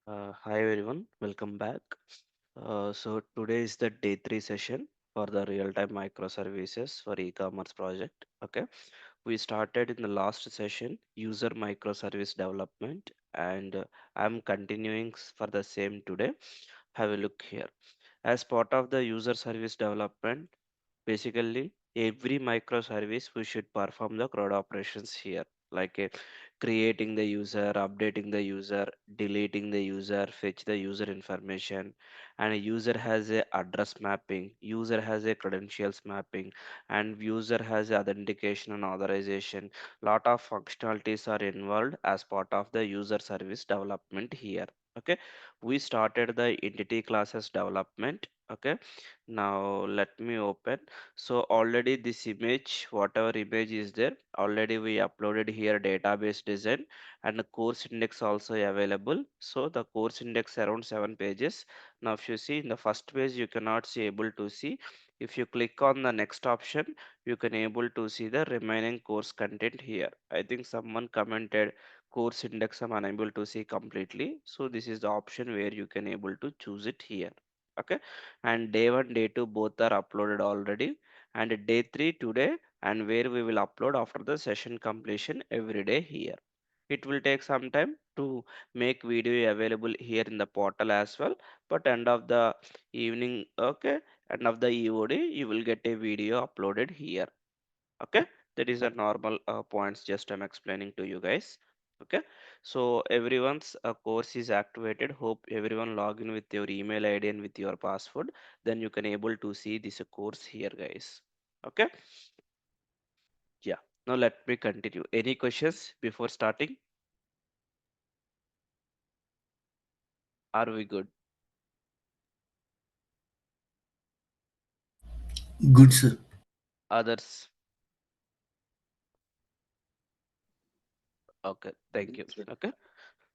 Hi everyone, welcome back. So today is the day three session for the real-time microservices for e-commerce project. Okay, we started in the last session user microservice development, and I'm continuing for the same today. Have a look here. As part of the user service development, basically every microservice we should perform the CRUD operations here, like creating the user, updating the user, deleting the user, fetch the user information, and a user has a address mapping, user has a credentials mapping, and user has authentication and authorization. Lot of functionalities are involved as part of the user service development here. Okay, we started the entity classes development. Okay, now let me open. So already this image, whatever image is there, already we uploaded here database design, and the course index also available. So the course index around 7 pages. Now if you see in the first page, you cannot see able to see. If you click on the next option, you can able to see the remaining course content here. I think someone commented course index I'm unable to see completely. So this is the option where you can able to choose it here. Okay, and day 1 day 2 both are uploaded already, and day 3 today, and where we will upload after the session completion every day here. It will take some time to make video available here in the portal as well, but end of the evening, okay, end of the EOD you will get a video uploaded here. Okay, that is a normal points just I'm explaining to you guys. Okay, so everyone's course is activated. Hope everyone log in with your email ID and with your password, then you can able to see this course here guys. Okay, yeah, now let me continue. Any questions before starting? Are we good? Good, sir. Others? Okay, thank you. Okay,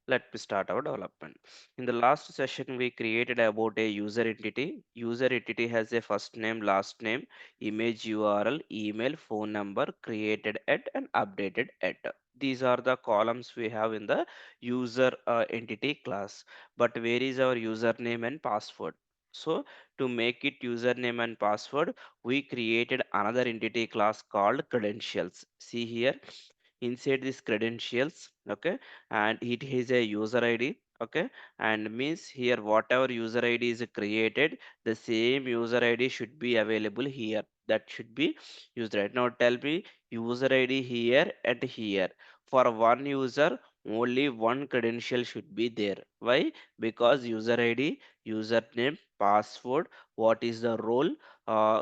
let me start our development. In the last session, we created about a user entity. User entity has a first name, last name, image URL, email, phone number, created at and updated at. These are the columns we have in the user entity class. But where is our username and password? So to make it username and password, we created another entity class called credentials. See here, inside this credentials, okay, and it has a user id, okay, and means here whatever user id is created, the same user id should be available here, that should be used. Right now tell me user id here and here. For one user, only one credential should be there. Why? Because user id, username, password, what is the role,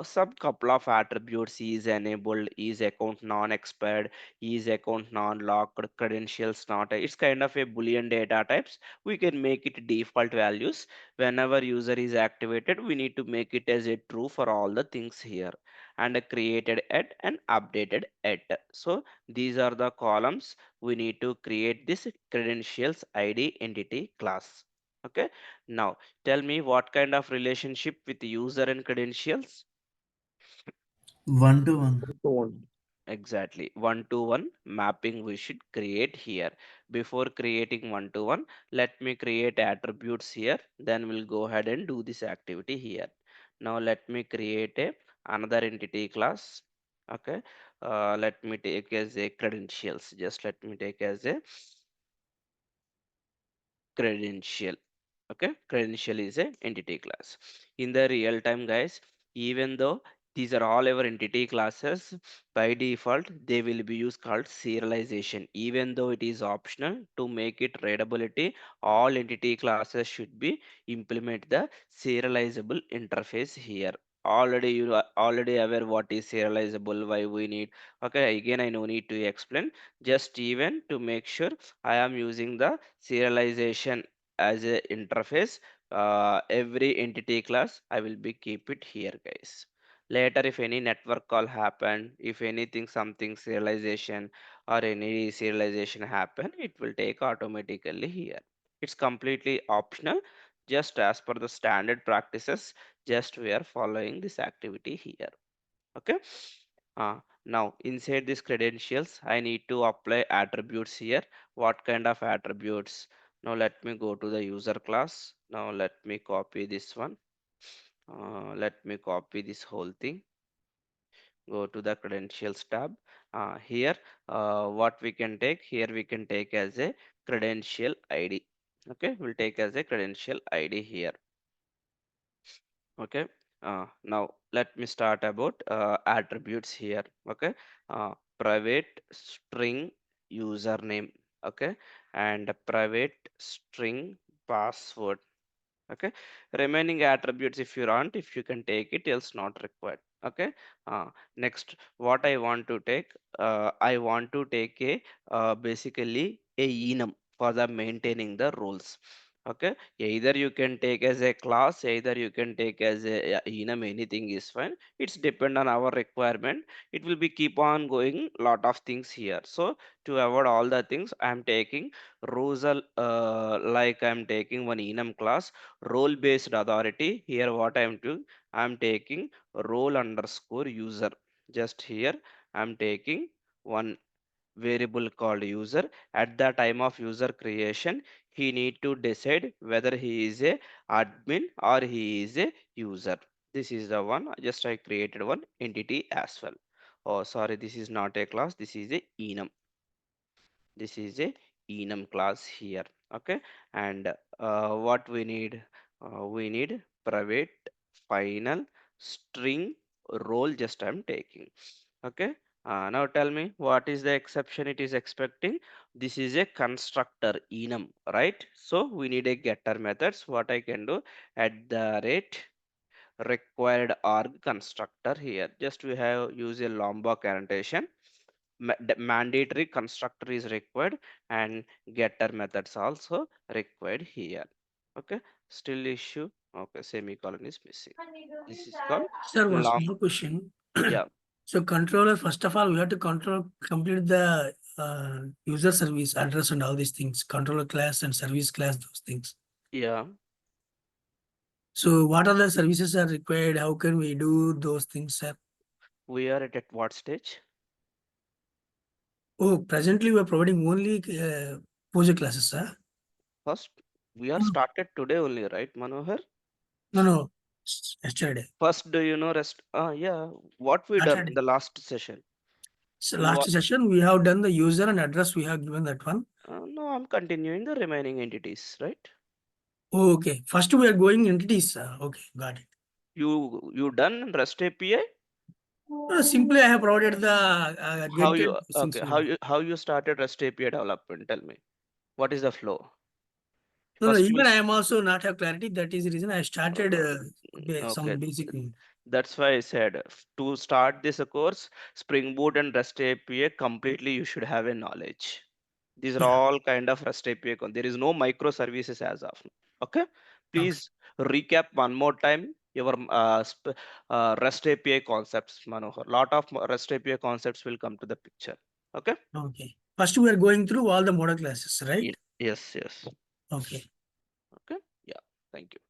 some couple of attributes, is enabled, is account non-expired, is account non-locked, credentials not. It's kind of a boolean data types. We can make it default values. Whenever user is activated, we need to make it as a true for all the things here, and created at and updated at. So these are the columns we need to create this credentials id entity class. Okay, now tell me what kind of relationship with user and credentials. One to one. One. Exactly. One to one mapping we should create here. Before creating one to one, let me create attributes here. Then we'll go ahead and do this activity here. Now let me create a another entity class. Okay. Let me take as a credentials. Just let me take as a credential. Okay, credential is a entity class. In the real time guys, even though these are all our entity classes, by default they will be used called serialization. Even though it is optional, to make it readability, all entity classes should be implement the serializable interface here. Already you are already aware what is serializable, why we need. Okay, again I no need to explain, just even to make sure I am using the serialization as a interface. Every entity class I will be keep it here guys. Later if any network call happen, if anything something serialization or any serialization happen, it will take automatically here. It's completely optional, just as per the standard practices, just we are following this activity here. Okay, now inside these credentials I need to apply attributes here. What kind of attributes? Now let me go to the user class. Now let me copy this one. Let me copy this whole thing. Go to the credentials tab. Here, what we can take here, we can take as a credential ID. Okay, we'll take as a credential ID here. Okay. Now let me start about attributes here. Okay. Private string username. Okay, and private string password. Okay, remaining attributes, if you want, if you can take it, else not required. Okay. Next, what I want to take, I want to take a basically a enum for the maintaining the rules. Okay, either you can take as a class, either you can take as a enum, anything is fine. It's depend on our requirement. It will be keep on going lot of things here. So to avoid all the things, I am taking rules, like I am taking one enum class, role based authority. Here what I am doing, I am taking role underscore user. Just here I am taking one variable called user. At the time of user creation, he need to decide whether he is a admin or he is a user. This is the one. Just I created one entity as well. Oh, sorry, this is not a class, this is a enum. This is a enum class here. Okay, and what we need, we need private final string role. Just I'm taking. Okay. Now tell me, what is the exception it is expecting? This is a constructor enum, right? So we need a getter methods. What I can do, at the rate required arg constructor here. Just we have use a Lombok annotation. Mandatory constructor is required, and getter methods also required here. Okay, still issue. Okay, semicolon is missing. This is called Sir, one long. small question. Yeah, So controller, first of all, we have to complete the user service address and all these things, controller class and service class, those things. yeah. So what are the services are required? How can we do those things, sir? We are at what stage? Oh, presently we are providing only project classes, sir. First, we are No, started today only, right, Manohar? no, no. Yesterday. First, do you know rest? Yeah. What we done in Saturday. the last session? So In last what? session we have done the user and address. We have given that one. No, I'm continuing the remaining entities, right? Oh, okay. First we are going entities, sir. Okay, got it. You done REST API? Simply I have provided the How get you things okay? we have. How you started REST API development? Tell me. What is the flow? No, no, First, even I am also not have clarity. That is the reason I started okay. some basic. That's why I said to start this course, Spring Boot and REST API completely you should have a knowledge. These are Yeah. all kind of REST API. There is no microservices as of now. Okay, Okay. please recap one more time your REST API concepts, Manohar. Lot of REST API concepts will come to the picture. Okay. Okay. First we are going through all the model classes, right? Yes, yes. Okay. Okay. Yeah. Thank you.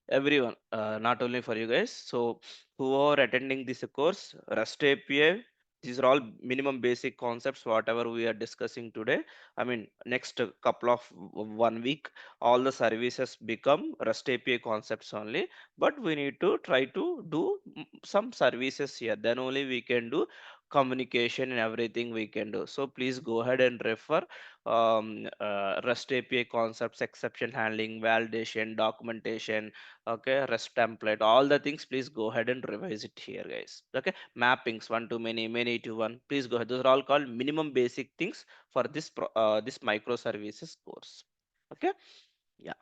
Everyone, not only for you guys. So who are attending this course, REST API, these are all minimum basic concepts whatever we are discussing today. I mean, next couple of 1 week, all the services become REST API concepts only. But we need to try to do some services here, then only we can do communication and everything we can do. So please go ahead and refer REST API concepts, exception handling, validation, documentation. Okay, REST template, all the things, please go ahead and revise it here, guys. Okay, mappings, one to many, many to one, please go ahead. Those are all called minimum basic things for this this microservices course. Okay. Yeah.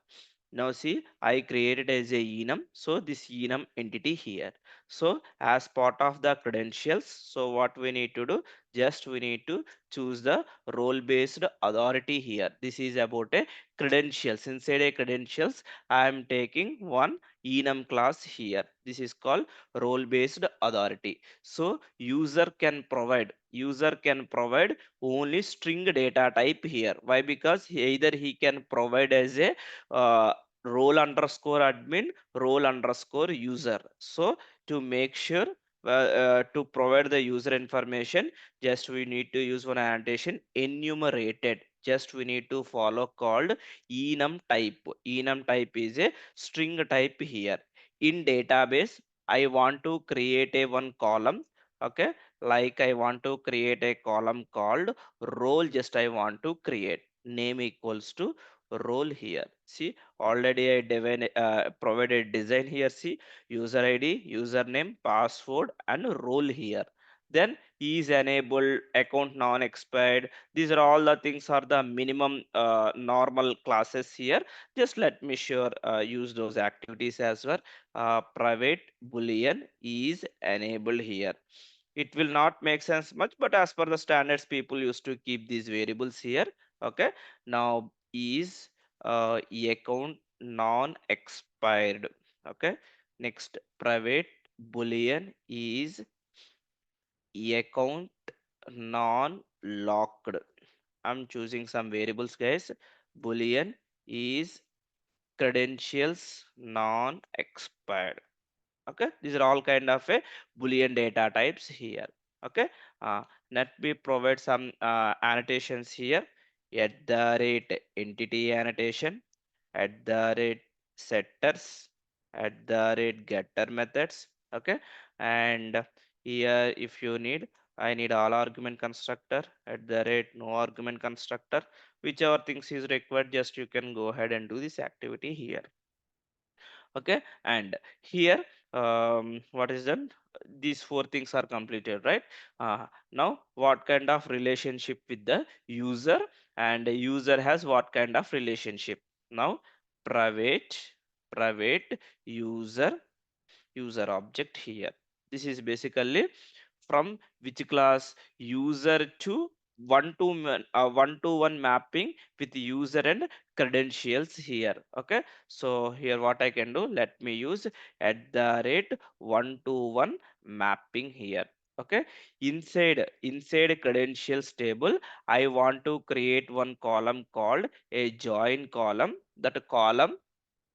Now see, I created as a enum. So this enum entity here. So as part of the credentials, so what we need to do, just we need to choose the role based authority here. This is about a credentials. Inside a credentials, I am taking one enum class here. This is called role based authority. So user can provide only string data type here. Why? Because either he can provide as a role underscore admin, role underscore user. So to make sure, to provide the user information, just we need to use one annotation enumerated. Just we need to follow called enum type. Enum type is a string type here. In database, I want to create a one column. Okay, like I want to create a column called role. Just I want to create name equals to role here. See, already I provided design here. See, user id, username, password and role here. Then is enabled, account non-expired. These are all the things are the minimum normal classes here. Just let me sure use those activities as well. Private boolean is enabled here. It will not make sense much, but as per the standards, people used to keep these variables here. Okay, now is account non-expired. Okay, next private boolean is account non-locked. I'm choosing some variables, guys. Boolean is credentials non-expired. Okay, these are all kind of a boolean data types here. Okay, uh, let me provide some annotations here. At the rate entity annotation, at the rate setters, at the rate getter methods. Okay, and here if you need, I need all argument constructor, at the rate no argument constructor, whichever things is required, just you can go ahead and do this activity here. Okay, and here what is done, these four things are completed, right? Now what kind of relationship with the user, and the user has what kind of relationship? Now private private user user object here. This is basically from which class? User to one to one mapping with user and credentials here. Okay, so here what I can do, let me use at the rate one to one mapping here. Okay, inside credentials table, I want to create one column called a join column. That column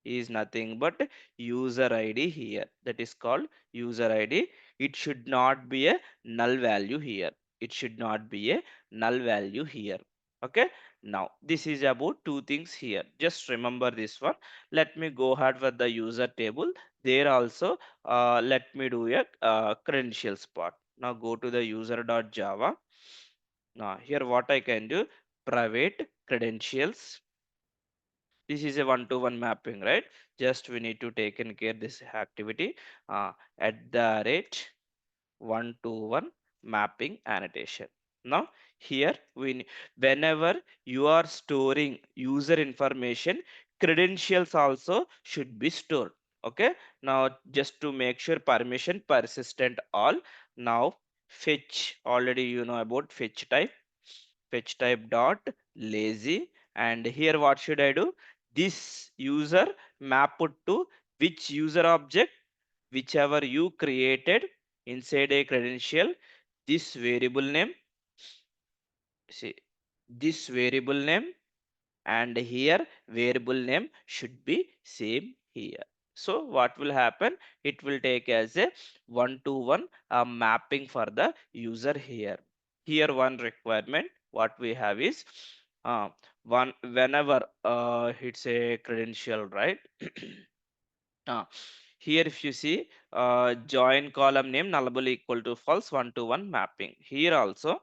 is nothing but user id here. That is called user id. It should not be a null value here. It should not be a null value here. Okay, now this is about two things here. Just remember this one. Let me go ahead with the user table. There also let me do a credentials part. Now go to the user.java. Now here what I can do, private credentials. This is a one-to-one mapping, right? Just we need to take in care this activity uh, at the rate one-to-one mapping annotation. Now here whenever you are storing user information, credentials also should be stored. Okay, now just to make sure permission persistent all. Now fetch, already you know about fetch type dot lazy, and here what should I do, this user map it to which user object, whichever you created inside a credential. This variable name, see, this variable name, and here variable name should be same here. So what will happen, it will take as a one to one mapping for the user here. Here one requirement what we have is one whenever it's a credential, right? uh, Here if you see join column name nullable equal to false, one to one mapping. Here also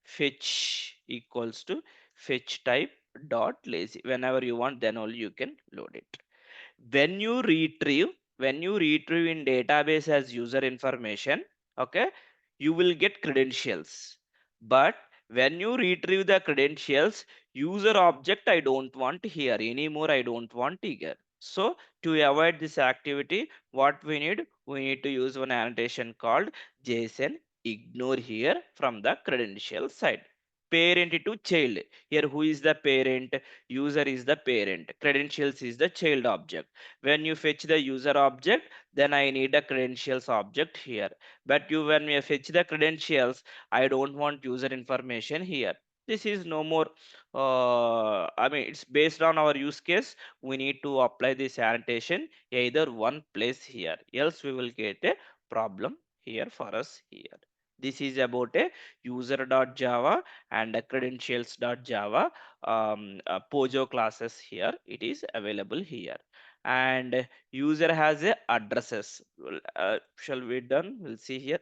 fetch equals to fetch type dot lazy. Whenever you want, then only you can load it. When you retrieve in database as user information, okay, you will get credentials. But when you retrieve the credentials, user object I don't want here anymore, I don't want here. So to avoid this activity, what we need to use one annotation called json ignore here from the credential side. Parent to child, here who is the parent? User is the parent, credentials is the child object. When you fetch the user object, then I need a credentials object here. But you when you fetch the credentials, I don't want user information here. This is no more I mean it's based on our use case. We need to apply this annotation either one place here, else we will get a problem here for us here. This is about a user.java and a credentials.java Pojo classes here. It is available here. And user has a addresses. Shall we done? We'll see here.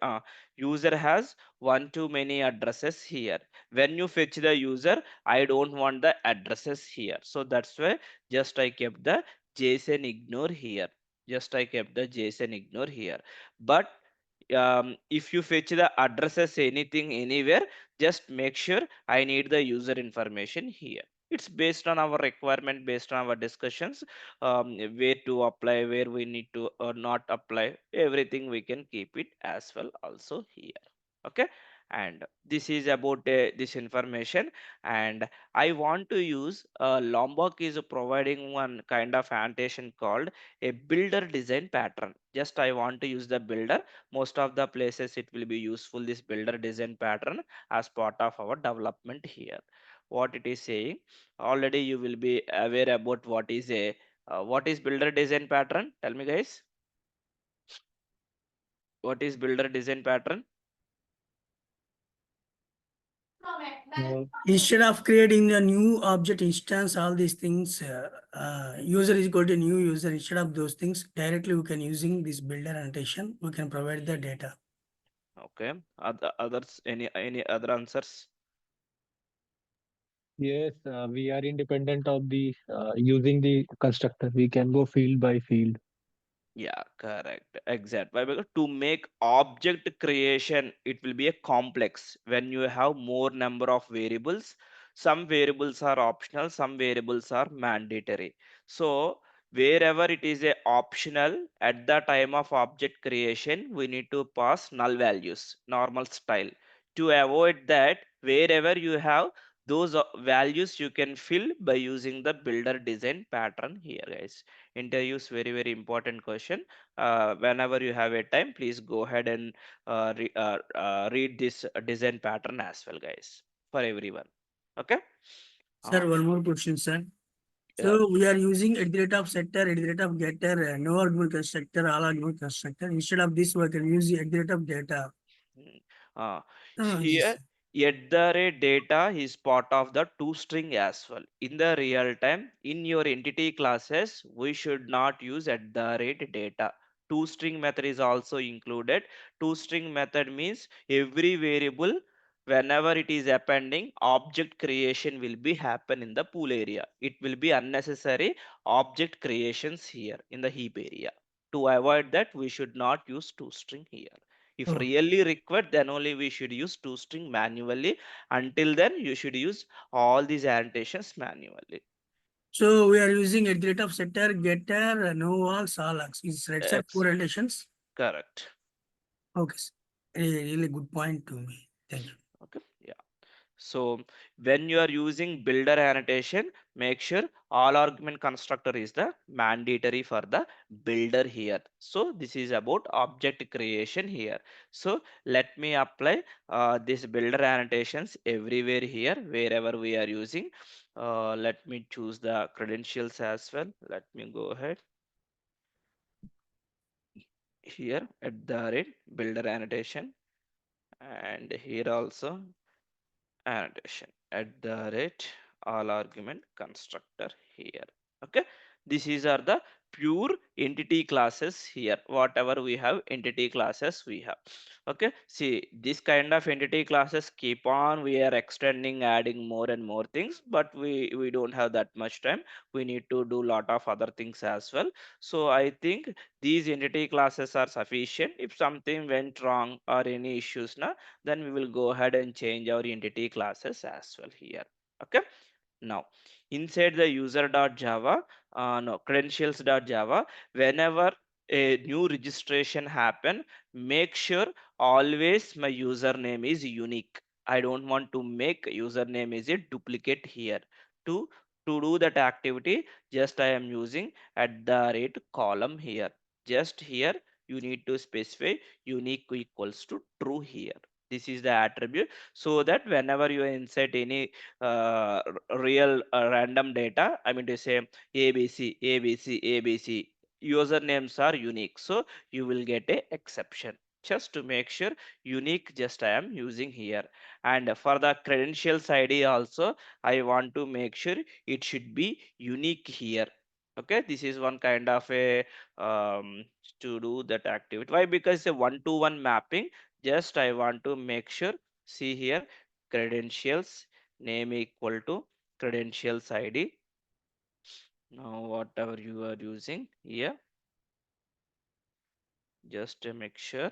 User has one too many addresses here. When you fetch the user, I don't want the addresses here. So that's why just I kept the JSON ignore here. Just I kept the JSON ignore here. But if you fetch the addresses anything anywhere, just make sure I need the user information here. It's based on our requirement, based on our discussions, where to apply, where we need to not apply, everything we can keep it as well also here. Okay, and this is about this information. And I want to use Lombok is providing one kind of annotation called a builder design pattern. Just I want to use the builder. Most of the places it will be useful this builder design pattern as part of our development here. What it is saying, already you will be aware about what is builder design pattern. Tell me guys, what is builder design pattern? Uh, Instead of creating a new object instance, all these things, user is equal to new user. Instead of those things, directly we can using this builder annotation, we can provide the data. Okay, others, any other answers? yes, we are independent of the using the constructor. We can go field by field. Yeah, correct. Exact. Why? Because to make object creation, it will be a complex when you have more number of variables. Some variables are optional, some variables are mandatory. So wherever it is a optional, at the time of object creation, we need to pass null values, normal style. To avoid that, wherever you have those values, you can fill by using the builder design pattern here, guys. Interviews very important question. Whenever you have a time, please go ahead and read this design pattern as well, guys, for everyone. Okay. uh, Sir, one more question, sir. yeah. So we are using at the rate of setter, at the rate of getter, no argument constructor, all argument constructor. Instead of this, we can use at the rate of data. Mm. Uh, Yes. Here, at the rate data is part of the toString as well. In the real time, in your entity classes, we should not use at the rate data. ToString method is also included. ToString method means every variable, whenever it is appending, object creation will be happen in the pool area. It will be unnecessary object creations here in the heap area. To avoid that, we should not use ToString here. If Oh. really required, then only we should use toString manually. Until then, you should use all these annotations manually. So we are using at the rate of setter, getter, no walls, all acts. Is right, sir? Four Ex- relations. Correct. Okay, sir. Really good point to me. Thank you. Okay. Yeah. So when you are using builder annotation, make sure all argument constructor is the mandatory for the builder here. So this is about object creation here. So let me apply this builder annotations everywhere here, wherever we are using. Let me choose the credentials as well. Let me go ahead here at the rate builder annotation, and here also annotation at the rate all argument constructor here. Okay, this is are the pure entity classes here. Whatever we have entity classes we have. Okay, see this kind of entity classes keep on we are extending, adding more and more things, but we don't have that much time. We need to do lot of other things as well. So I think these entity classes are sufficient. If something went wrong or any issues now, then we will go ahead and change our entity classes as well here. Okay, now inside the user.java, no credentials.java, whenever a new registration happen, make sure always my username is unique. I don't want to make username is a duplicate here. To to do that activity, just I am using at the rate column here. Just here you need to specify unique equals to true here. This is the attribute, so that whenever you insert any real random data, I mean to say abc usernames are unique, so you will get a exception. just to make sure unique just I am using here. And for the credentials ID also, I want to make sure it should be unique here. Okay, this is one kind of a to do that activity. Why? Because it's a one-to-one mapping. Just I want to make sure, see here, credentials name equal to credentials ID. Now whatever you are using here, just to make sure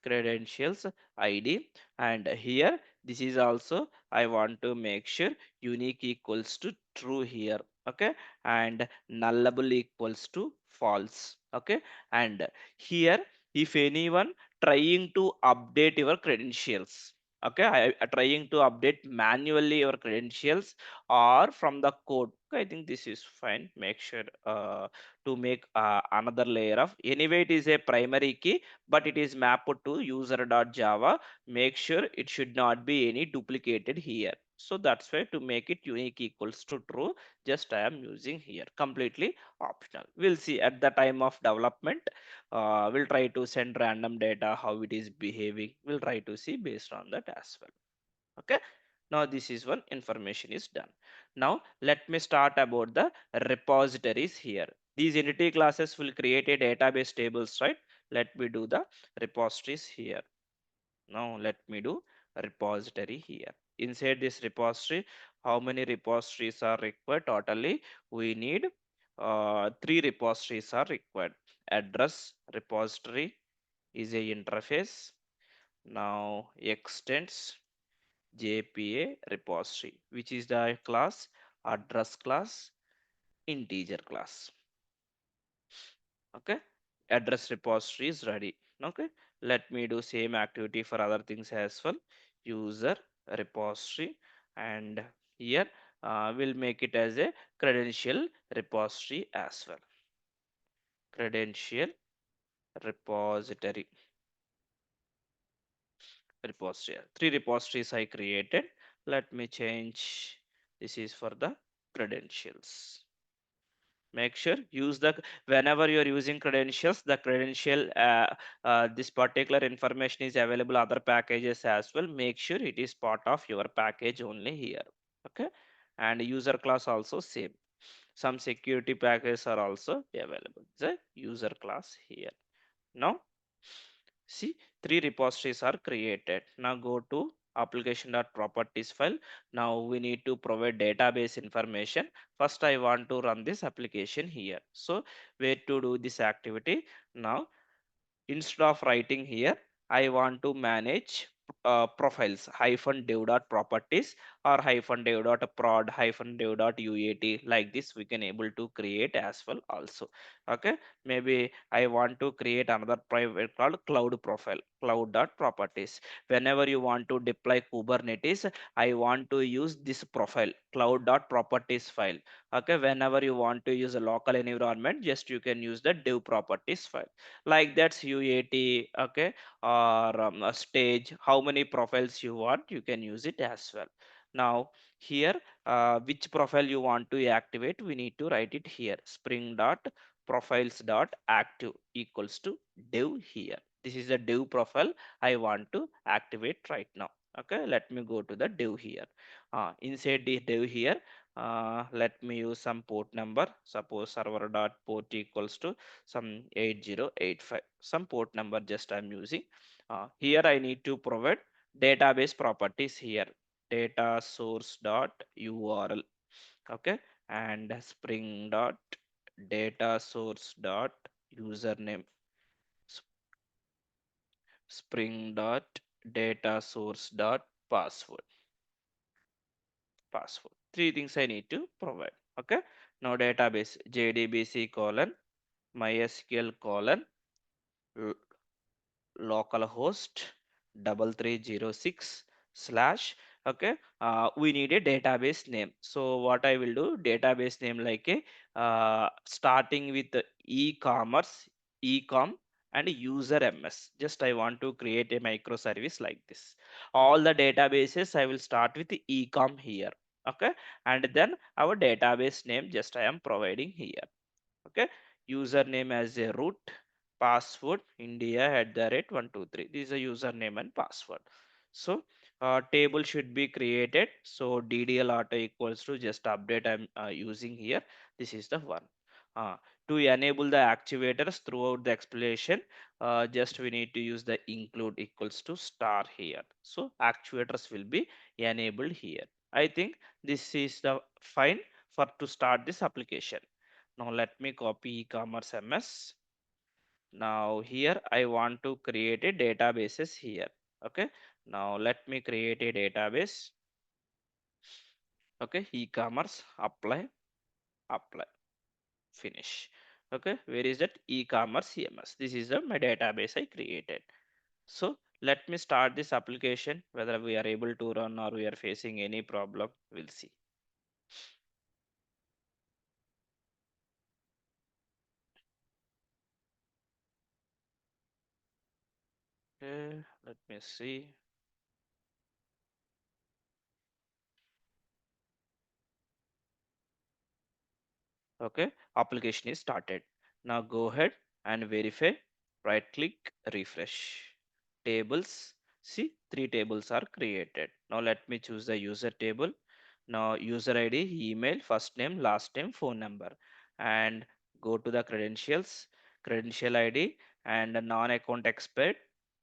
credentials id, and here this is also I want to make sure unique equals to true here. Okay, and nullable equals to false. Okay, and here if anyone trying to update your credentials, okay, I trying to update manually your credentials or from the code, okay, I think this is fine. Make sure to make another layer of, anyway it is a primary key but it is mapped to user.java. Make sure it should not be any duplicated here. So that's why to make it unique equals to true, just I am using here, completely optional. We'll see at the time of development. We'll try to send random data, how it is behaving. We'll try to see based on that as well. Okay, now this is one information is done. Now let me start about the repositories here. These entity classes will create a database tables, right? Let me do the repositories here. Now let me do a repository here. Inside this repository, how many repositories are required? Totally we need three repositories are required. Address repository is a interface. Now extends JPA repository, which is the class address class, integer class. Okay, address repository is ready. Okay, let me do same activity for other things as well. User repository, and here we'll make it as a credential repository as well. Credential repository. Three repositories I created. Let me change. This is for the credentials. Make sure use the, whenever you are using credentials, the credential this particular information is available other packages as well. Make sure it is part of your package only here. Okay, and user class also same. Some security packages are also available, the user class here. Now see, three repositories are created. Now go to application.properties file. Now we need to provide database information. First I want to run this application here. So where to do this activity? Now instead of writing here, I want to manage profiles hyphen dev dot properties or hyphen dev dot prod hyphen dev dot uat, like this we can able to create as well also. Okay, maybe I want to create another private called cloud profile, cloud dot properties. Whenever you want to deploy Kubernetes, I want to use this profile cloud dot properties file. Okay, whenever you want to use a local environment, just you can use the dev properties file, like that's UAT. Okay, or a stage, how many profiles you want, you can use it as well. Now here which profile you want to activate, we need to write it here, spring dot profiles dot active equals to dev here. This is a dev profile I want to activate right now. Okay, let me go to the dev here. Inside the dev here, let me use some port number, suppose server dot port equals to some 8085, some port number just I'm using. Here I need to provide database properties here, data source dot url. Okay, and spring dot data source dot username, spring dot data source dot password. Three things I need to provide. Okay, now database jdbc colon mysql colon localhost 3306 slash. Okay, we need a database name. So what I will do, database name like a starting with the e-commerce, ecom, and user ms. Just I want to create a microservice like this. All the databases I will start with the ecom here. Okay, and then our database name just I am providing here. Okay, username as a root, password India @123. This is a username and password. So table should be created. So DDL auto equals to just update I'm using here. This is the one. Uh, to enable the actuators throughout the explanation, just we need to use the include equals to star here. So actuators will be enabled here. I think this is the fine for to start this application. Now let me copy e-commerce MS. Now here I want to create a databases here. Okay. Now let me create a database. Okay. E-commerce apply finish. Okay. Where is that e-commerce CMS? This is my database I created. So let me start this application. Whether we are able to run or we are facing any problem, we'll see. Okay. Let me see. Okay, application is started. Now go ahead and verify. Right click, refresh. Tables. See, three tables are created. Now let me choose the user table. Now user ID, email, first name, last name, phone number, and go to the credentials. Credential ID and non-account expert.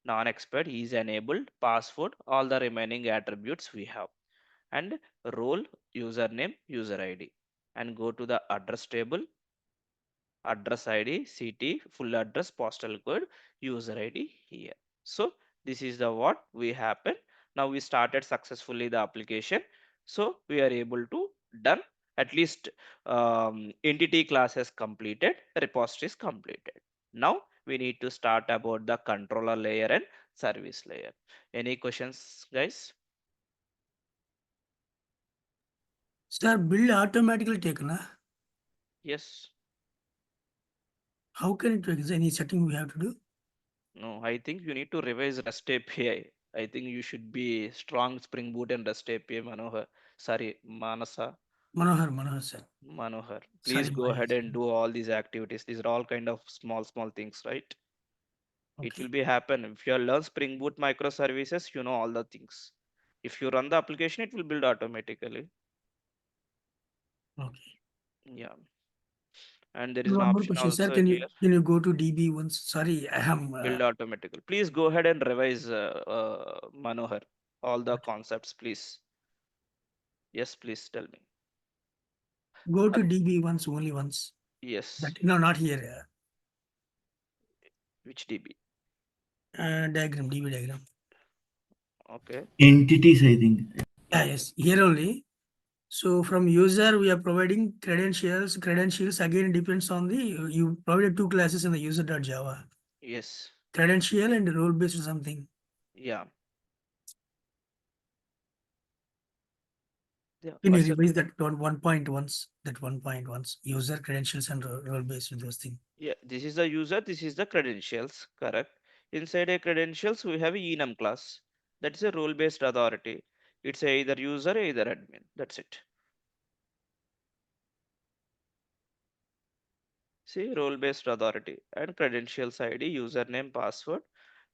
Non-expert is enabled. Password, all the remaining attributes we have, and role, username, user ID, and go to the address table. Address ID, city, full address, postal code, user ID here. So this is the what we happen. Now we started successfully the application. So we are able to done at least entity classes completed, repositories completed. Now we need to start about the controller layer and service layer. Any questions, guys? Sir, build automatically taken. Yes. How can it work? Is there any setting we have to do? No, I think you need to revise REST API. I think you should be strong Spring Boot and REST API, Manohar. Sorry, Manasa, Manohar, sir. Manohar. Please Sorry, go my ahead and do all these activities. These are all kind of small things, right? It will okay. be happen. If you learn Spring Boot microservices, you know all the things. If you run the application, it will build automatically. Okay. Yeah. And there is an One more option question, sir. also here, Can you go to DB once? Sorry, I am build automatically. Please go ahead and revise, Manohar, all the okay. concepts, please. Yes, please tell me. Go Uh, to DB once, only once. Yes. That no, not here. Which DB? Diagram, DB diagram. Okay. Entities, I think. Yeah, yes, here only. So from user, we are providing credentials. Credentials again depends on the you provided two classes in the user.java. Yes. Credential and role based something. Yeah. Yeah. Can you What's your revise that one point once? That 1 point once. User credentials and role based those things. yeah? This is the user. This is the credentials. Correct. Inside a credentials, we have a enum class. That is a role-based authority. It's either user, either admin. That's it. See, role-based authority and credentials ID, username, password,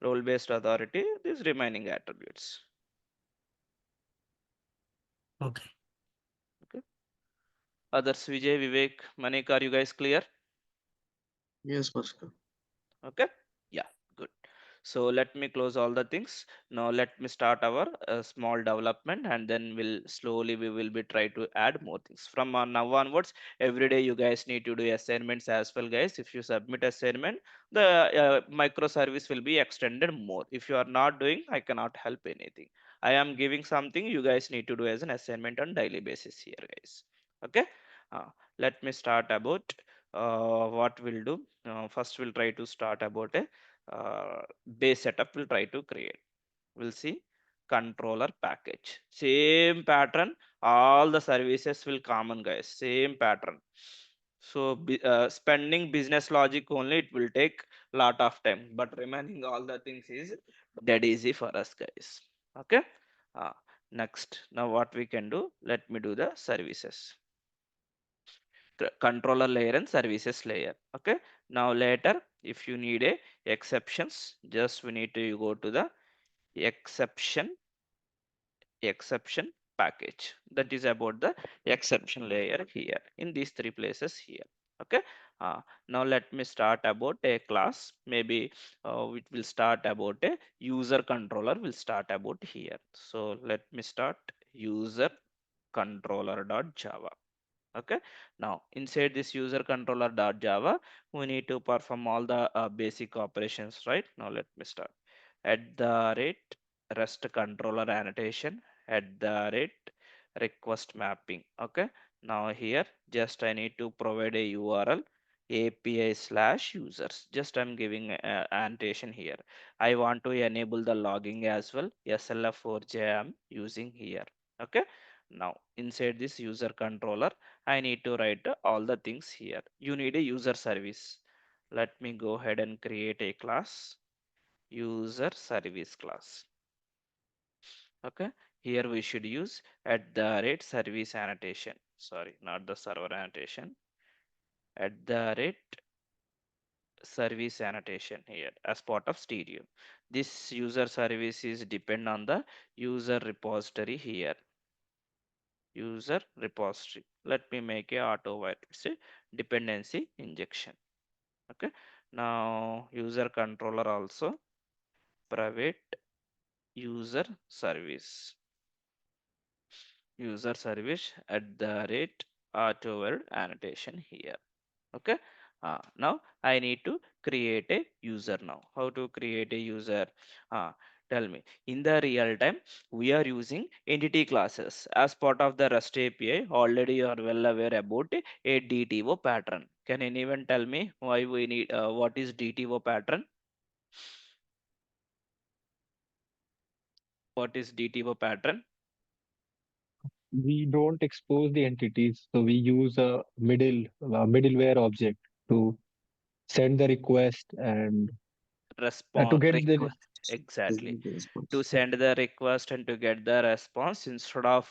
role-based authority. These remaining attributes. Okay. Okay. Others, Vijay, Vivek, Manik, are you guys clear? Yes, Bhaskar. Okay. Yeah, good. So let me close all the things. Now let me start our small development, and then we'll slowly we will be try to add more things from now onwards. Every day you guys need to do assignments as well, guys. If you submit assignment, the microservice will be extended more. If you are not doing, I cannot help anything. I am giving something you guys need to do as an assignment on daily basis here, guys. Okay. uh, Let me start about what we'll do. First we'll try to start about a base setup. We'll try to create. We'll see controller package, same pattern. All the services will common, guys, same pattern. So spending business logic only, it will take lot of time, but remaining all the things is dead easy for us, guys. Okay. uh, Next, now what we can do, let me do the services. controller layer and services layer. Okay, now later if you need a exceptions, just we need to go to the exception package. That is about the exception layer here in these three places here. Okay, now let me start about a class. Maybe it will start about a user controller will start about here. So let me start user controller.java. Okay, now inside this user controller.java we need to perform all the basic operations, right? Now let me start at the rate rest controller annotation at the rate request mapping. Okay, now here just I need to provide a URL API/users. Just I'm giving annotation here. I want to enable the logging as well. SLF4J I'm using here. Okay, now inside this user controller I need to write all the things here. You need a user service. Let me go ahead and create a class, user service class. Okay, here we should use at the rate service annotation. Sorry, not the server annotation. At the rate service annotation here as part of stereo. This user service is depend on the user repository here. User repository. Let me make a auto white. It's a dependency injection. Okay, now user controller also private user service at the rate auto word annotation here. Okay, now I need to create a user. Now how to create a user? Tell me. In the real time we are using entity classes as part of the REST API. Already you are well aware about a DTO pattern. Can anyone tell me why we need what is DTO pattern? What is DTO pattern? We don't expose the entities, so we use a middleware object to send the request and to Response get the request, exactly, Technical to response. send the request and to get the response instead of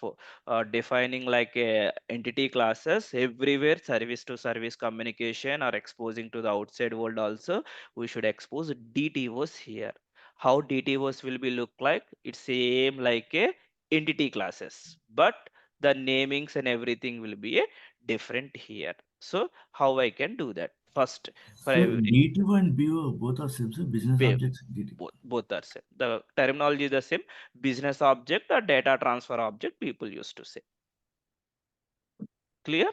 defining like a entity classes everywhere service to service communication or exposing to the outside world. Also we should expose DTOs here. How DTOs will be look like? It's same like a entity classes, but the namings and everything will be a different here. So how I can do that? First, for So every DTO and BO both are same, sir. Business way, objects DTO. both are same. The terminology is the same. Business object or data transfer object people used to say. Clear?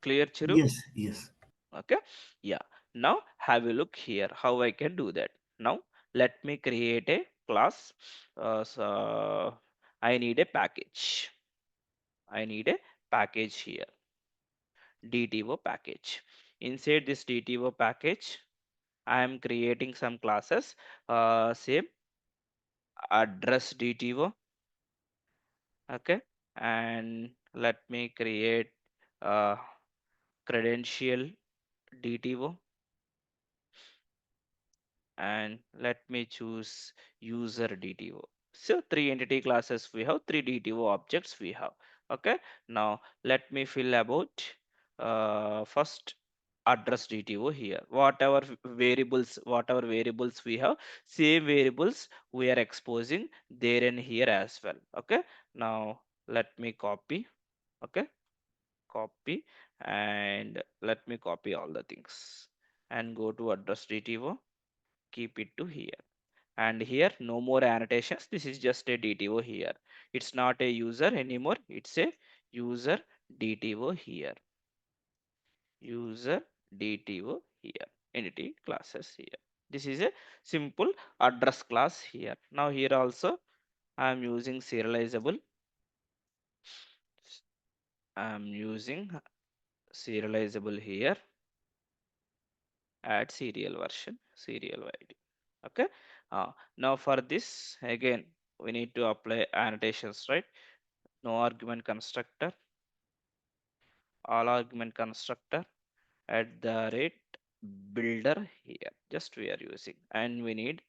Clear, Chiru? Yes, yes. Okay. Yeah. Now have a look here how I can do that. Now let me create a class. So I need a package. I need a package here. DTO package. Inside this DTO package, I am creating some classes. Same address DTO. Okay, and let me create a credential DTO, and let me choose user DTO. So three entity classes we have, three DTO objects we have. Okay, now let me fill about first address DTO here. Whatever variables we have, same variables we are exposing there and here as well. Okay, now let me copy. Okay, copy, and let me copy all the things and go to address DTO, keep it to here. And here no more annotations, this is just a DTO here. It's not a user anymore, it's a user DTO here. User DTO here, entity classes here. This is a simple address class here. Now here also I am using serializable. I am using serializable here. Add serial version, serial id. Okay, now for this again we need to apply annotations, right? No argument constructor, all argument constructor at the rate builder here, just we are using, and we need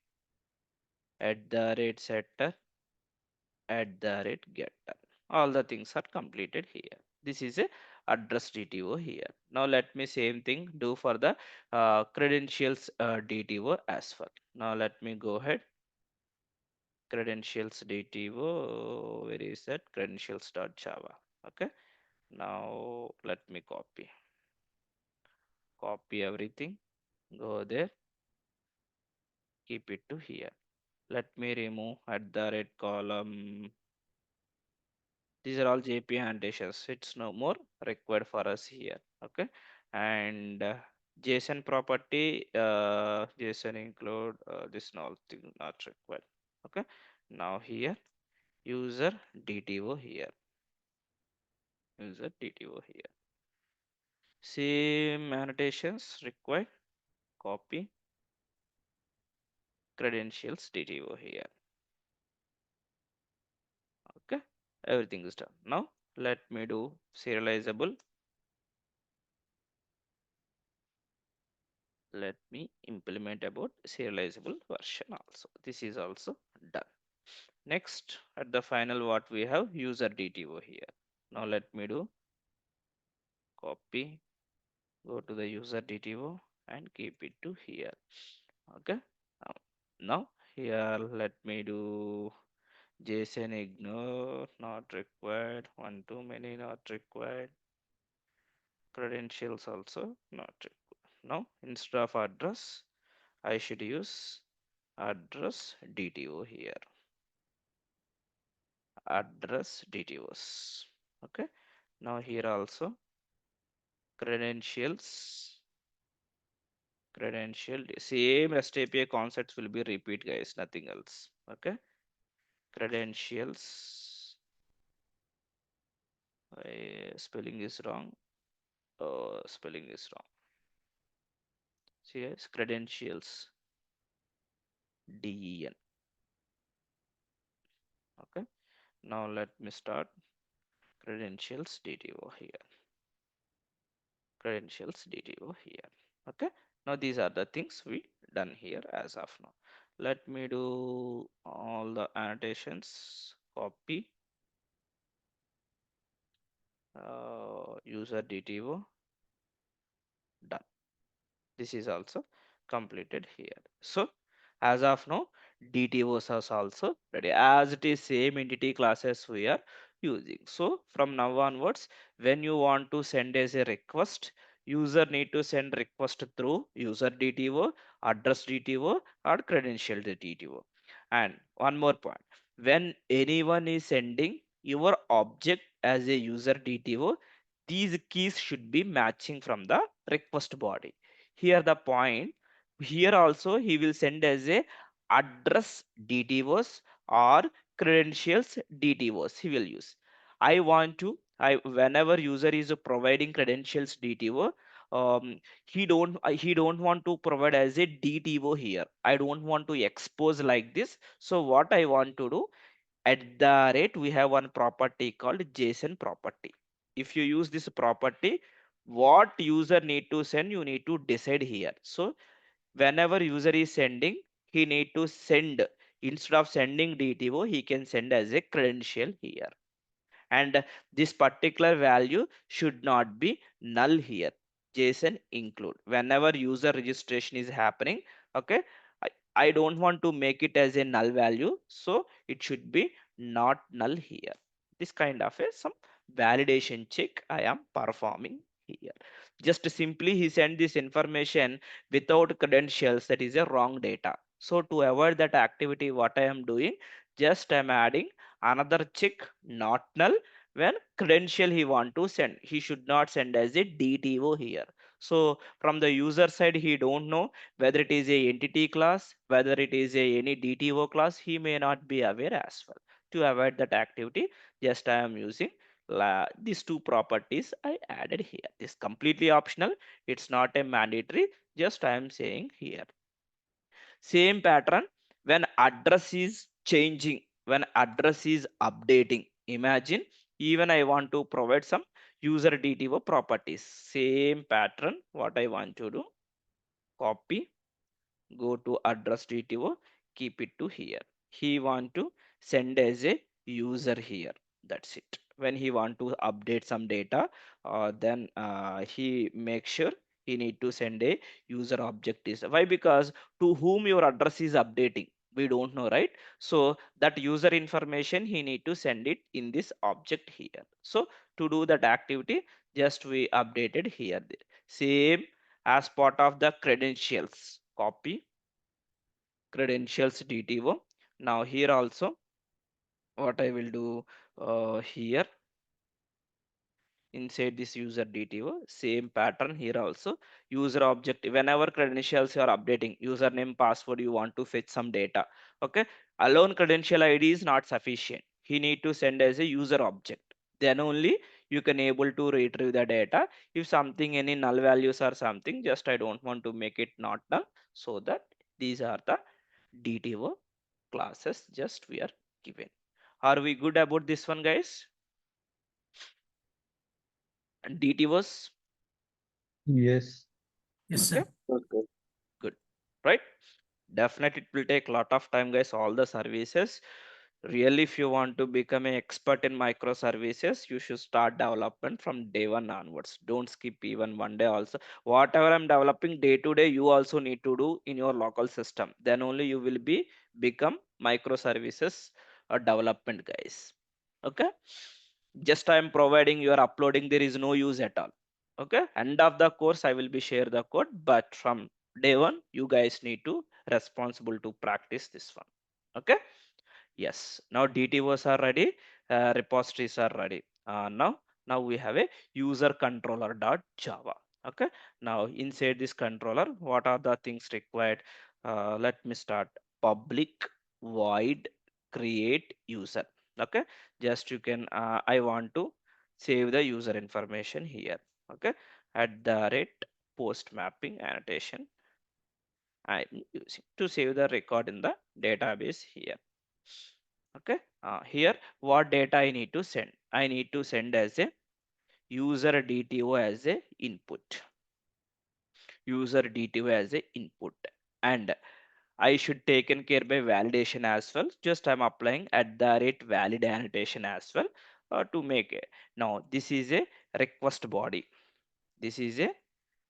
at the rate setter at the rate getter. All the things are completed here. This is a address DTO here. Now let me same thing do for the credentials DTO as well. Now let me go ahead. Credentials DTO, where is that? Credentials.java. Okay. Now let me copy everything, go there, keep it to here. Let me remove at the red column. These are all JP annotations. It's no more required for us here. Okay. And JSON property, JSON include this all thing not required. Okay. Now here user DTO here. User DTO here. Same annotations required. Copy credentials DTO here. Okay. Everything is done. Now let me do serializable. Let me implement about serializable version also. This is also done. Next, at the final, what we have user DTO here. Now let me do copy, go to the user DTO and keep it to here. Okay. Now here let me do JSON ignore, not required, one too many, not required, credentials also not required. Now instead of address, I should use address DTO here. Address DTOs. Okay. Now here also credentials. Same REST API concepts will be repeat, guys. Nothing else. Okay. Credentials. Spelling is wrong. Spelling is wrong. See guys, credentials. DEN. Okay. Now let me start credentials DTO here. Credentials DTO here. Okay. Now these are the things we done here as of now. Let me do all the annotations. Copy user DTO. Done. This is also completed here. So as of now, DTOs are also ready as it is same entity classes we are using. So from now onwards, when you want to send as a request, user need to send request through user DTO, address DTO, or credential DTO. And one more point, when anyone is sending your object as a user DTO, these keys should be matching from the request body. Here the point, here also he will send as a address DTOs or credentials DTOs he will use. I want to, I whenever user is providing credentials DTO, he don't want to provide as a DTO here. I don't want to expose like this. So what I want to do, at the rate we have one property called JSON property. If you use this property, what user need to send, you need to decide here. So whenever user is sending, he need to send, instead of sending DTO, he can send as a credential here. And this particular value should not be null here. JSON include whenever user registration is happening. Okay. I, I don't want to make it as a null value, so it should be not null here. This kind of a some validation check I am performing here. Just simply he sent this information without credentials, that is a wrong data. So to avoid that activity, what I am doing, just I am adding another check, not null. When credential he want to send, he should not send as a DTO here. So from the user side, he don't know whether it is a entity class, whether it is a any DTO class, he may not be aware as well. To avoid that activity, just I am using these two properties I added here. This completely optional, it's not a mandatory, just I am saying here. Same pattern when address is changing, when address is updating. Imagine even I want to provide some user DTO properties. Same pattern, what I want to do, copy, go to address DTO, keep it to here. He want to send as a user here. That's it. When he want to update some data, then he makes sure he need to send a user object. Is why? Because to whom your address is updating, we don't know, right? So that user information he need to send it in this object here. So to do that activity, just we updated here. Same as part of the credentials. Copy credentials DTO. Now here also, what I will do here inside this user DTO, same pattern here also. User object, whenever credentials you are updating, username, password, you want to fetch some data. Okay, alone credential ID is not sufficient. He need to send as a user object. Then only you can able to retrieve the data. If something any null values or something, just I don't want to make it not null. So that these are the DTO classes just we are given. Are we good about this one, guys? DTOs. Yes. Yes, Okay, sir. Okay. good. Right? Definitely, it will take a lot of time, guys. All the services. Really, if you want to become an expert in microservices, you should start development from day one onwards. Don't skip even one day. Also, whatever I'm developing day to day, you also need to do in your local system. Then only you will be become microservices development, guys. Okay, just I am providing, you are uploading, there is no use at all. Okay, end of the course I will be share the code, but from day one you guys need to responsible to practice this one. Okay, yes, now DTOs are ready, repositories are ready. Now we have a user controller dot java. Okay, now inside this controller, what are the things required? Let me start. Public void create user. Okay, just you can I want to save the user information here. Okay, at the rate post mapping annotation I'm using to save the record in the database here. Okay, here what data I need to send? I need to send as a user DTO as a input. User DTO as a input, and I should taken care by validation as well. Just I'm applying at the rate valid annotation as well to make it. Now this is a request body. This is a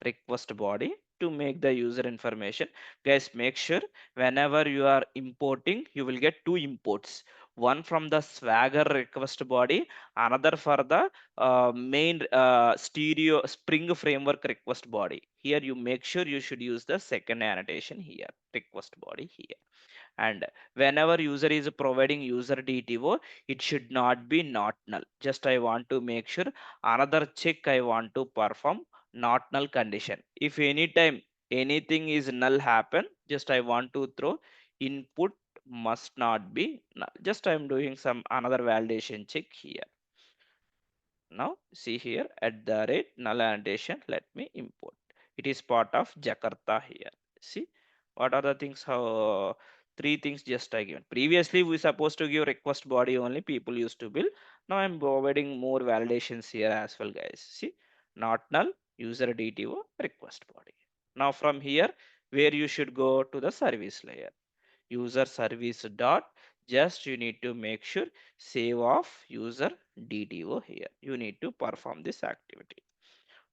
request body to make the user information. Guys, make sure whenever you are importing, you will get two imports. One from the Swagger request body, another for the main stereo Spring framework request body. Here you make sure you should use the second annotation here, request body here. And whenever user is providing user DTO, it should not be not null. Just I want to make sure another check I want to perform, not null condition. If anytime anything is null happen, just I want to throw input must not be null. Just I'm doing some another validation check here. Now see here at the rate null annotation, let me import. It is part of Jakarta here. See what are the things, how three things just I given. Previously we supposed to give request body only, people used to build. Now I'm providing more validations here as well, guys. See, not null, user DTO, request body. Now from here, where you should go to the service layer, user service dot, just you need to make sure save off user DTO here. You need to perform this activity.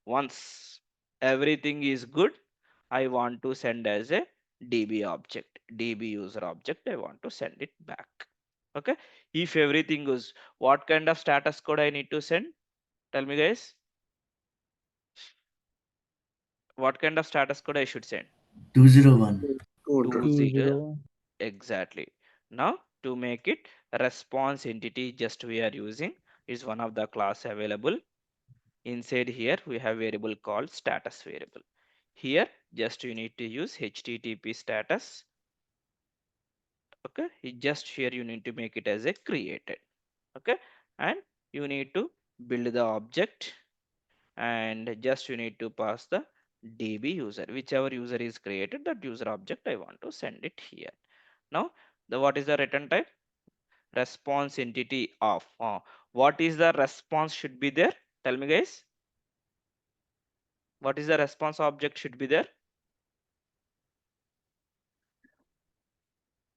Once everything is good, I want to send as a DB object, DB user object. I want to send it back. Okay, if everything goes, what kind of status code I need to send? Tell me, guys, what kind of status code I should send? 201. 20. 201. Exactly. Now to make it response entity, just we are using is one of the class available. Inside here we have variable called status variable. Here just you need to use HTTP status. Okay, just here you need to make it as a created. Okay, and you need to build the object, and just you need to pass the DB user, whichever user is created, that user object I want to send it here. Now the what is the return type? Response entity of what is the response should be there? Tell me, guys, what is the response object should be there?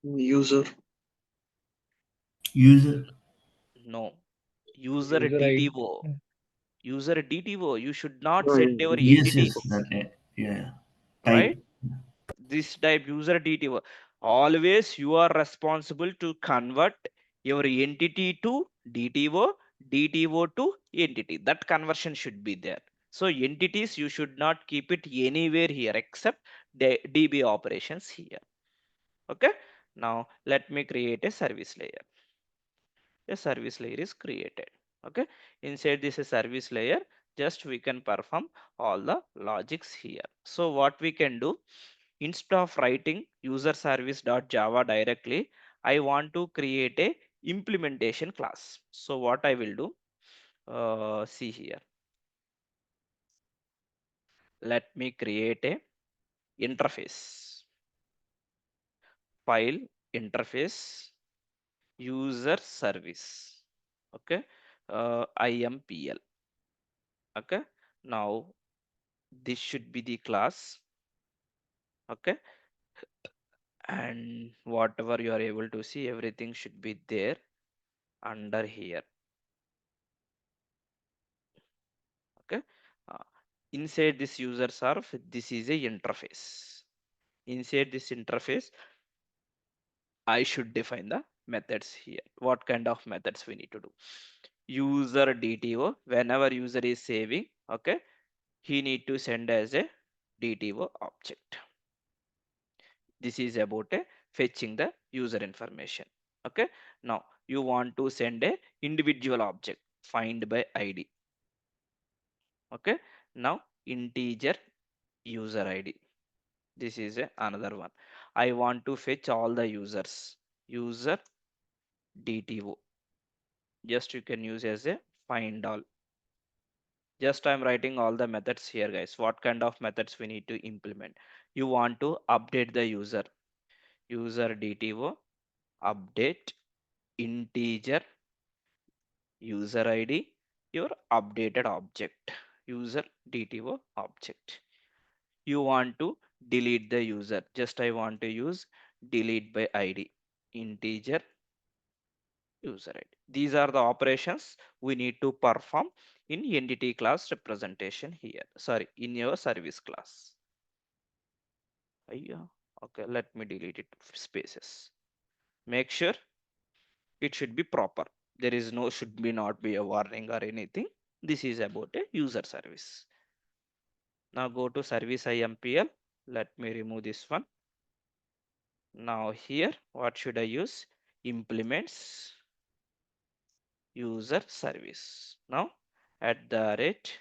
User. User. No, User User ID. DTO. User DTO. You should not Oh, set your Yes, entities, yes, that, yeah, right? type. This type user DTO. Always you are responsible to convert your entity to DTO, DTO to entity. That conversion should be there. So entities, you should not keep it anywhere here except DB operations here. Okay. Now let me create a service layer. A service layer is created. Okay. Inside this service layer, just we can perform all the logics here. So what we can do, instead of writing user service.java directly, I want to create a implementation class. So what I will do, see here, let me create a interface, file interface, user service. Okay. IMPL. Okay. Now this should be the class. Okay. And whatever you are able to see, everything should be there under here. Okay. uh, Inside this user serve, this is a interface. Inside this interface, I should define the methods here. What kind of methods we need to do? User DTO, whenever user is saving, okay, he need to send as a DTO object. This is about a fetching the user information. Okay. Now you want to send a individual object, find by ID. Okay. Now integer user ID. This is another one. I want to fetch all the users. User DTO. Just you can use as a find all. Just I'm writing all the methods here, guys. What kind of methods we need to implement? You want to update the user. User DTO update integer user ID, your updated object, user DTO object. You want to delete the user. Just I want to use delete by ID, integer user ID. These are the operations we need to perform in entity class representation here. Sorry, in your service class. Yeah. Okay, let me delete it spaces. Make sure it should be proper. There is no should be not be a warning or anything. This is about a user service. Now go to service IMPL. Let me remove this one. Now here, what should I use? Implements user service. Now at the rate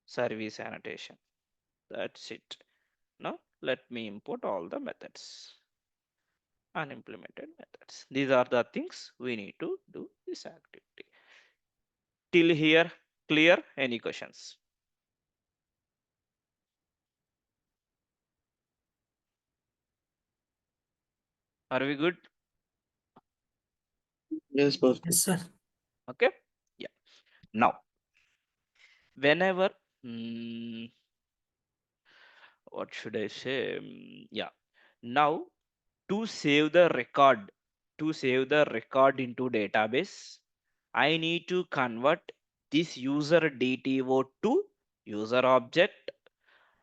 service annotation. That's it. Now let me import all the methods. Unimplemented methods. These are the things we need to do this activity. Till here, clear? Any questions? Are we good? Yes, boss. Yes, sir. Okay. Yeah. Now, whenever, hmm, what should I say? Yeah. Now, to save the record, into database, I need to convert this user DTO to user object.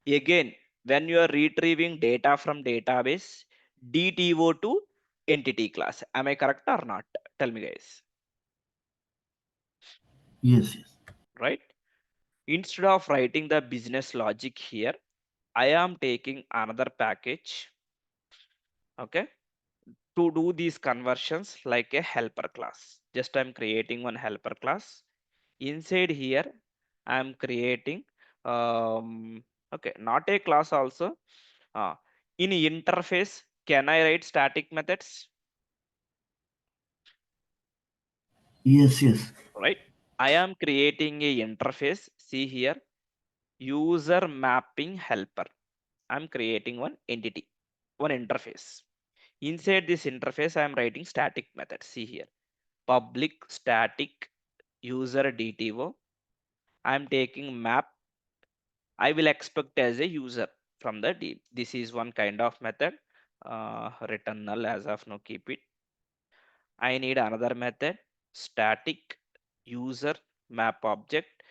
Again, when you are retrieving data from database, DTO to entity class. Am I correct or not? Tell me, guys. Yes, yes. Right? Instead of writing the business logic here, I am taking another package. Okay. To do these conversions like a helper class. Just I'm creating one helper class. Inside here, I'm creating, okay, not a class also. In interface, can I write static methods? Yes, yes. Right. I am creating a interface. See here, user mapping helper. I'm creating one entity, one interface. Inside this interface, I am writing static methods. See here, public static user DTO. I am taking map. I will expect as a user from the D. This is one kind of method. Return null as of now, keep it. I need another method, static user map object.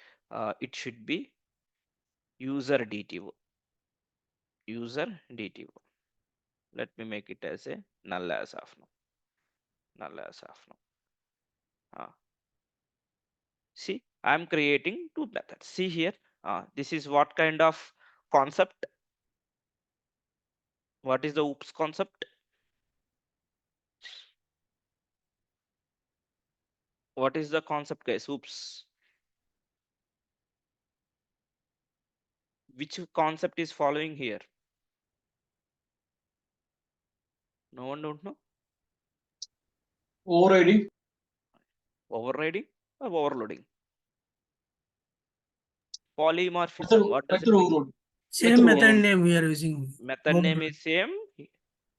It should be user DTO. User DTO. Let me make it as a null as of now. Null as of now. See, I'm creating two methods. See here, this is what kind of concept? What is the oops concept? What is the concept, guys? Oops. Which concept is following here? No one don't know? Overriding. Overriding or overloading? Polymorphism. What does it Method mean? overload. Same method Overload. name we are using. Method name is same.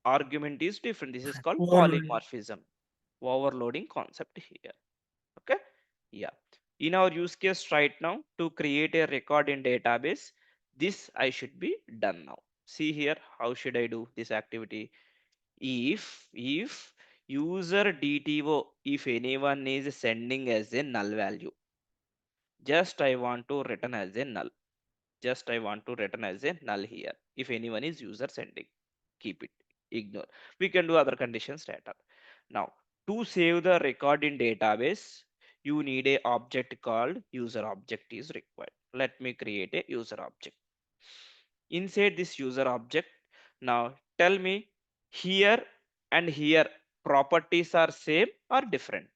Argument is different. This is called Overload. polymorphism. Overloading concept here. Okay. Yeah. In our use case right now, to create a record in database, this I should be done now. See here, how should I do this activity? If user DTO, if anyone is sending as a null value, just I want to return as a null. Just I want to return as a null here. If anyone is user sending, keep it, ignore. We can do other conditions later. Now, to save the record in database, you need a object called user object is required. Let me create a user object. Inside this user object, now tell me here and here properties are same or different?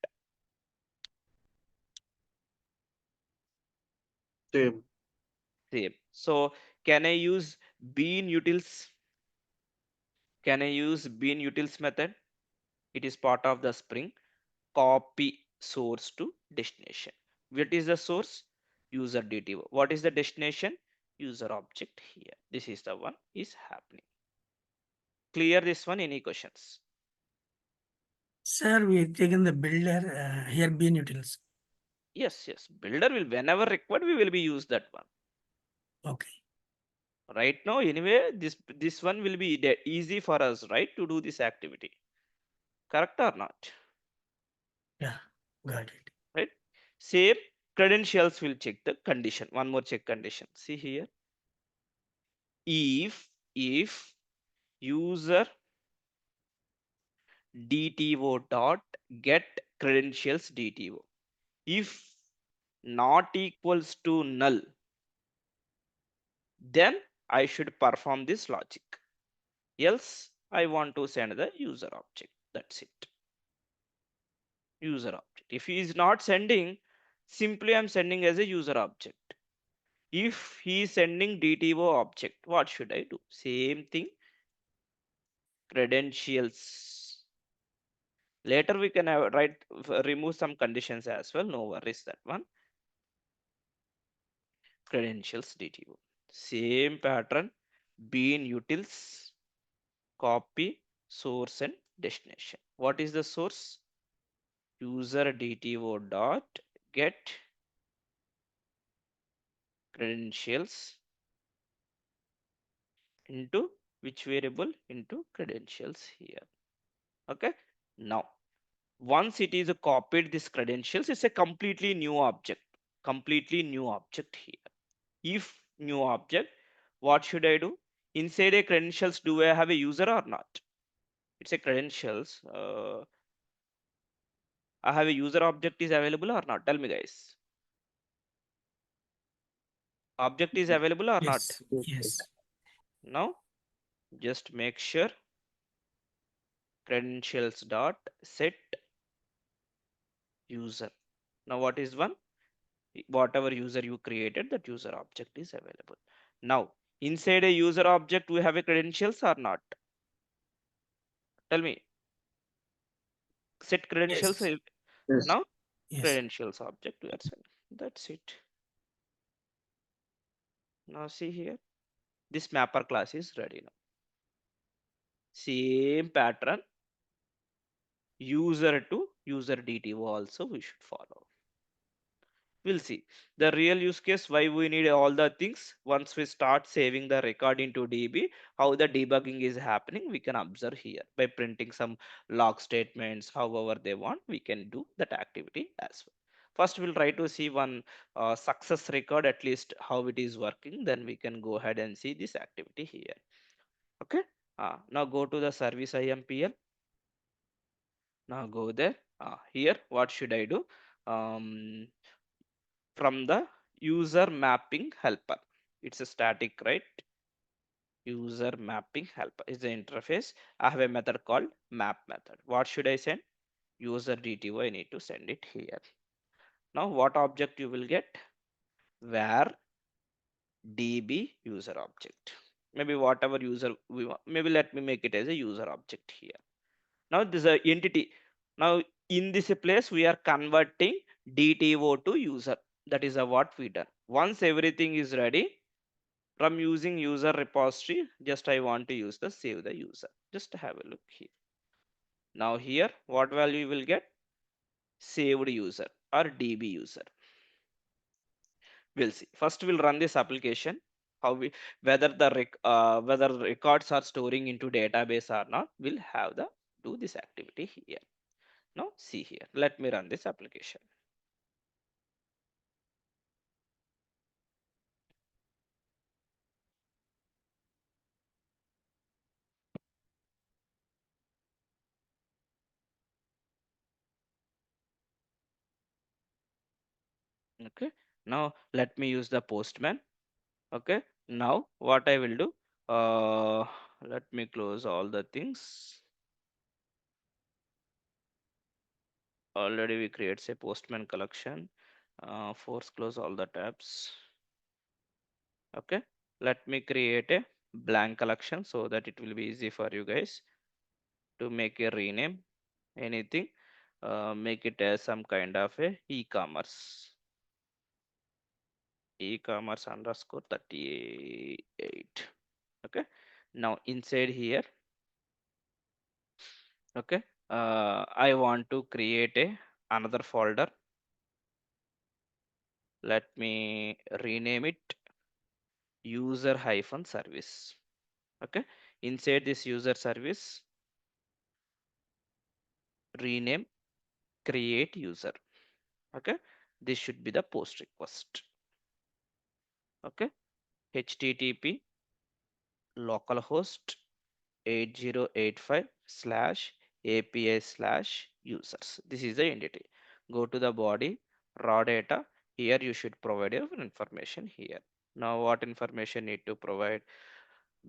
Same. Same. So can I use bean utils? Can I use bean utils method? It is part of the Spring. Copy source to destination. What is the source? User DTO. What is the destination? User object here. This is the one is happening. Clear this one? Any questions? Sir, we have taken the builder here bean utils. Yes, yes. Builder will whenever required we will be use that one. Okay. Right now, anyway, this one will be easy for us, right, to do this activity. Correct or not? Yeah, got it. Right? Same credentials will check the condition. One more check condition. See here. If user DTO dot get credentials DTO. If not equals to null, then I should perform this logic. Else, I want to send the user object. That's it. User object. If he is not sending, simply I'm sending as a user object. If he is sending DTO object, what should I do? Same thing. Credentials. Later we can remove some conditions as well. No worries that one. Credentials DTO. Same pattern. Bean utils. Copy source and destination. What is the source? User DTO dot get credentials into which variable? Into credentials here. Okay. Now, once it is copied this credentials, it's a completely new object. Completely new object here. If new object, what should I do? Inside a credentials, do I have a user or not? It's a credentials. I have a user object is available or not? Tell me, guys. Object is available or not? Yes, yes. Now, just make sure credentials dot set user. Now, what is one? Whatever user you created, that user object is available. Now, inside a user object, we have a credentials or not? Tell me. Set credentials. Yes. Yes. Now, Yes. credentials object we are sending. That's it. Now, see here. This mapper class is ready now. Same pattern. User to user DTO also we should follow. We'll see the real use case why we need all the things. Once we start saving the record into DB, how the debugging is happening we can observe here by printing some log statements. However they want, we can do that activity as well. First, we'll try to see one success record, at least how it is working. Then we can go ahead and see this activity here. Okay. Now go to the service IMPL. Now go there. Here, what should I do? From the user mapping helper. It's a static, right? User mapping helper is the interface. I have a method called map method. What should I send? User DTO. I need to send it here. Now, what object you will get? Where DB user object. Maybe whatever user we want. Maybe let me make it as a user object here. Now this is a entity. Now in this place we are converting DTO to user. That is what we done. Once everything is ready, from using user repository, just I want to use the save the user. Just have a look here. Now here, what value you will get? Saved user or DB user. We'll see. First, we'll run this application. How we whether whether records are storing into database or not. We'll have the do this activity here. Now see here. Let me run this application. Okay. Now let me use the postman. Okay. Now what I will do? Let me close all the things. Already we create a postman collection. Force close all the tabs. Okay. Let me create a blank collection so that it will be easy for you guys to make a rename anything. Make it as some kind of a e-commerce underscore 38. Okay. Now inside here, okay, I want to create a another folder. Let me rename it user hyphen service. Okay. Inside this user service, rename create user. Okay. This should be the post request. Okay. HTTP localhost 8085 slash API slash users. This is the entity. Go to the body, raw data. Here you should provide your information here. Now what information need to provide?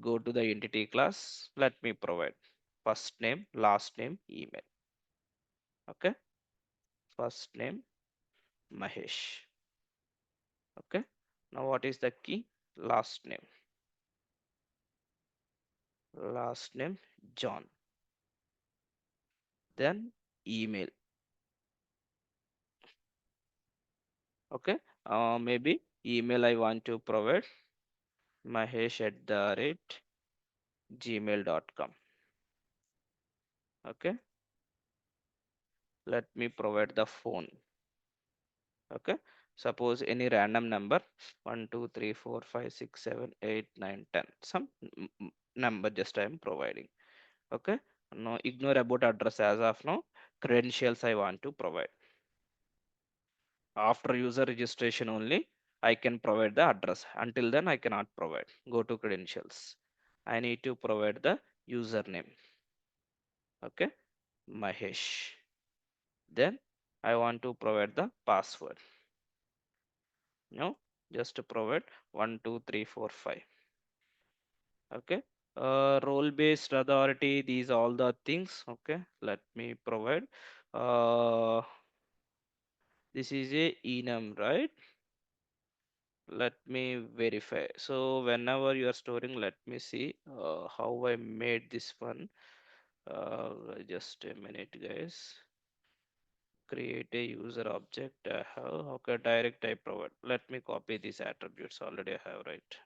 Go to the entity class. Let me provide first name, last name, email. Okay. First name Mahesh. Okay. Now what is the key? Last name. Last name John. Then email. Okay. Maybe email I want to provide mahesh@gmail.com. Okay. Let me provide the phone. Okay. Suppose any random number 1, 2, 3, 4, 5, 6, 7, 8, 9, 10. Some number just I am providing. Okay. No, ignore about address as of now. Credentials I want to provide. After user registration only, I can provide the address. Until then, I cannot provide. Go to credentials. I need to provide the username. Okay. Mahesh. Then I want to provide the password. No, just to provide 1, 2, 3, 4, 5. Okay. Role based authority, these all the things. Okay. Let me provide. This is a enum, right? Let me verify. So whenever you are storing, let me see how I made this one. Just a minute, guys. Create a user object. I have okay, direct type provide. Let me copy these attributes already I have, right?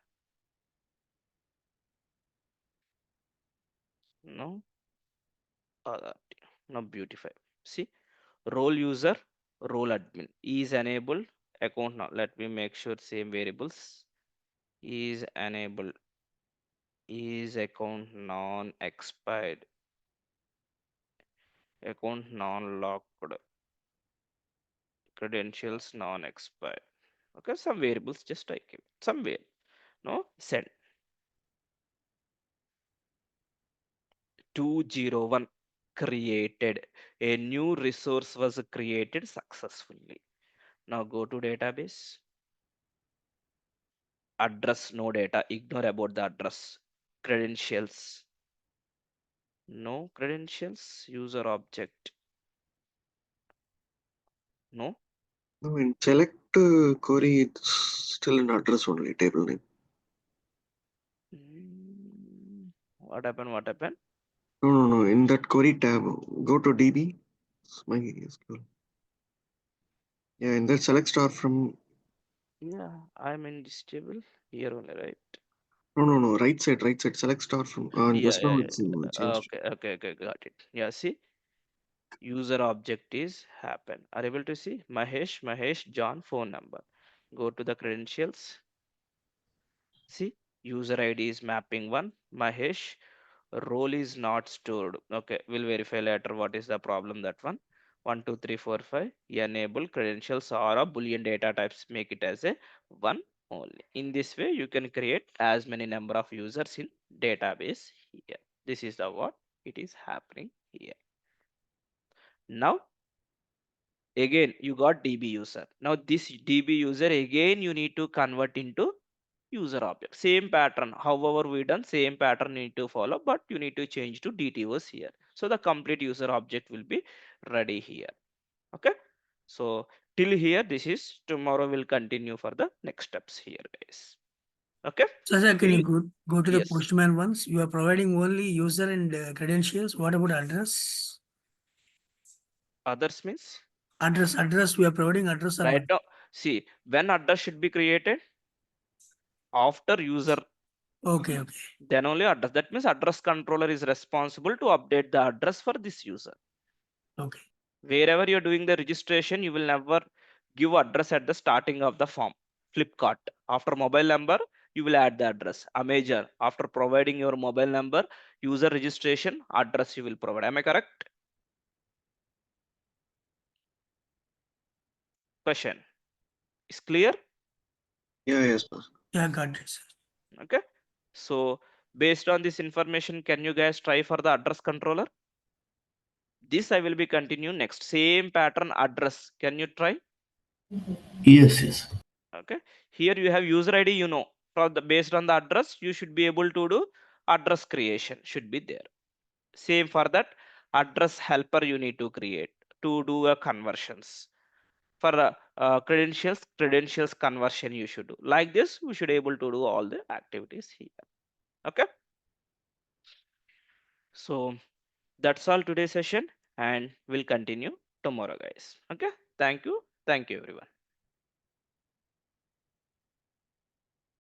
No, uh, no, beautify. See, role user, role admin is enabled. Account now. Let me make sure same variables is enabled. Is account non-expired. Account non-locked. credentials non-expired. Okay, some variables just like it somewhere. No, send 201 created. A new resource was created successfully. Now go to database. Address, no data. Ignore about the address. Credentials, no credentials. User object, no. No, in select query, it's still an address only, table name. What happened? What happened? No. In that query tab, go to DB. It's my SQL. Yeah, in that select star from. Yeah, I'm in this table here only, right? No. Right side. Select star from. Yeah, Just yeah, now yeah. it's changed. Okay, got it. Yeah, see, user object is happen. Are able to see Mahesh, John, phone number. Go to the credentials. See, user ID is mapping one. Mahesh, role is not stored. Okay, we'll verify later what is the problem that one. 1, 2, 3, 4, 5. Enable credentials or a boolean data types. Make it as a one only. In this way, you can create as many number of users in database here. This is the what it is happening here. Now again you got DB user. Now this DB user again you need to convert into user object. Same pattern. However we done same pattern need to follow, but you need to change to DTOs here. So the complete user object will be ready here. Okay. So till here this is. Tomorrow we'll continue for the next steps here, guys. Okay. Sir, can you go to the Yes. postman once? You are providing only user and credentials. What about address? Others means Address. We are providing address or right what? now. See, when address should be created after user, Okay. then only address. That means address controller is responsible to update the address for this user. Okay. Wherever you're doing the registration, you will never give address at the starting of the form. Flipkart, after mobile number, you will add the address. A major, after providing your mobile number, user registration, address you will provide. Am I correct? Question is clear? Yeah, yes, boss. Yeah, got it, sir. Okay. So based on this information, can you guys try for the address controller? This I will be continue next. Same pattern address. Can you try? Yes. Okay. Here you have user ID, from the based on the address, you should be able to do address creation should be there. Same for that address helper you need to create to do a conversions. For credentials conversion you should do. Like this, we should able to do all the activities here. Okay. So that's all today's session and we'll continue tomorrow, guys. Okay. Thank you everyone.